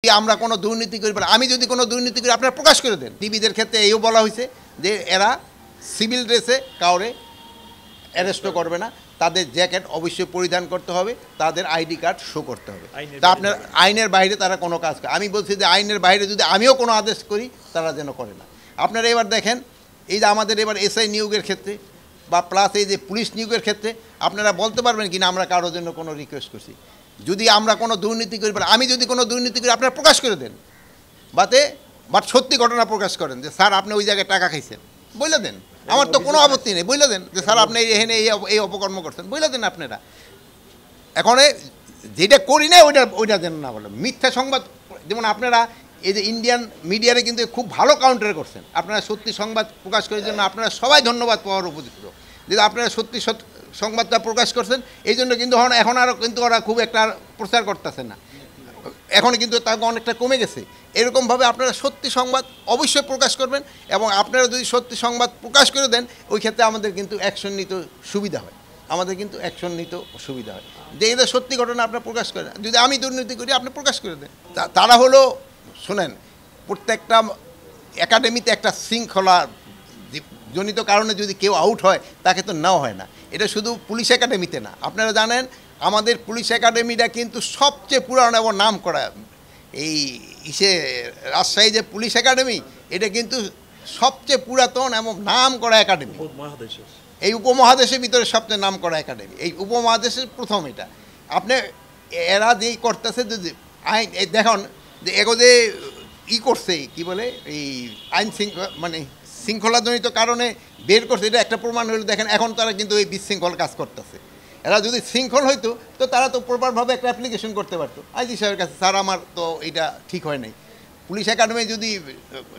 আমরা কোনো দুর্নীতি করি না। আমি যদি কোনো দুর্নীতি করি আপনারা প্রকাশ করে দেন। ডিবিদের ক্ষেত্রে এইও বলা হয়েছে যে এরা সিভিল ড্রেসে কাউরে অ্যারেস্টও করবে না, তাদের জ্যাকেট অবশ্যই পরিধান করতে হবে, তাদের আইডি কার্ড শো করতে হবে। তা আপনার আইনের বাইরে তারা কোনো কাজ করে, আমি বলছি যে আইনের বাইরে যদি আমিও কোনো আদেশ করি তারা যেন করে না। আপনারা এবার দেখেন এই যে আমাদের এবার এসআই নিয়োগের ক্ষেত্রে বা প্লাস এই যে পুলিশ নিয়োগের ক্ষেত্রে আপনারা বলতে পারবেন কিনা আমরা কারোর জন্য কোনো রিকোয়েস্ট করছি। যদি আমরা কোনো দুর্নীতি করি, আমি যদি কোনো দুর্নীতি করি আপনারা প্রকাশ করে দেন, বাট সত্যি ঘটনা প্রকাশ করেন যে স্যার আপনি ওই জায়গায় টাকা খাইছেন, বলে দেন। আমার তো কোনো আপত্তি নেই, বলে দেন যে স্যার আপনি এখানে এই অপকর্ম করছেন, বলে দেন আপনারা। এখন যেটা করি না ওইটা যেন না বলেন। মিথ্যা সংবাদ, যেমন আপনারা এই যে ইন্ডিয়ান মিডিয়ারে কিন্তু খুব ভালো কাউন্টার করছেন। আপনারা সত্যি সংবাদ প্রকাশ করার জন্য আপনারা সবাই ধন্যবাদ পাওয়ার উপযুক্ত, যে আপনারা সত্যি সংবাদটা প্রকাশ করছেন। এই জন্য কিন্তু এখন আরও কিন্তু ওরা খুব একটা প্রচার করতেছে না, এখন কিন্তু তাকে অনেকটা কমে গেছে। এরকমভাবে আপনারা সত্যি সংবাদ অবশ্যই প্রকাশ করবেন, এবং আপনারা যদি সত্যি সংবাদ প্রকাশ করে দেন ওই ক্ষেত্রে আমাদের কিন্তু অ্যাকশন নিতে সুবিধা হয়, যে এটা সত্যি ঘটনা আপনারা প্রকাশ করেন। যদি আমি দুর্নীতি করি আপনি প্রকাশ করে দেন। তারা হলো শোনেন, প্রত্যেকটা একাডেমিতে একটা শৃঙ্খলা জনিত কারণে যদি কেউ আউট হয় তাকে তো নেওয়া হয় না। এটা শুধু পুলিশ একাডেমিতে না, আপনারা জানেন আমাদের পুলিশ একাডেমিটা কিন্তু সবচেয়ে পুরানো এবং নাম করা। এই রাজশাহী যে পুলিশ একাডেমি, এটা কিন্তু সবচেয়ে পুরাতন এবং নাম করা একাডেমি এই উপমহাদেশের ভিতরে, সবচেয়ে নাম করা একাডেমি এই উপমহাদেশের প্রথম। এটা আপনি এরা যেই করতেছে যে আইন, দেখুন যে এগো যে করছে কি বলে এই আইন শৃঙ্খলাজনিত কারণে বের করছে, এটা একটা প্রমাণ হলো। দেখেন এখন তারা কিন্তু এই বিশৃঙ্খল কাজ করতেছে। এরা যদি শৃঙ্খল হইতো তো তারা তো প্রপারভাবে একটা অ্যাপ্লিকেশন করতে পারতো আইজি সাহেবের কাছে, স্যার আমার তো এটা ঠিক হয় নাই। পুলিশ একাডেমি যদি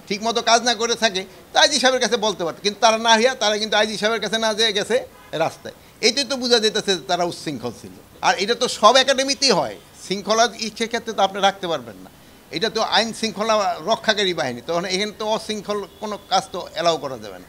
ঠিকমতো কাজ না করে থাকে তো আইজি সাহেবের কাছে বলতে পারতো, কিন্তু তারা না হইয়া তারা কিন্তু আইজি সাহেবের কাছে না যেয়ে গেছে রাস্তায়। এইটাই তো বোঝা যেতেছে তারা উচ্ছৃঙ্খল ছিল। আর এটা তো সব একাডেমিতেই হয়, শৃঙ্খলা সেক্ষেত্রে তো আপনি রাখতে পারবেন না। এটা তো আইন শৃঙ্খলা রক্ষাকারী বাহিনী, তখন এখানে তো অশৃঙ্খল কোনো কাজ তো অ্যালাউ করা যাবে না।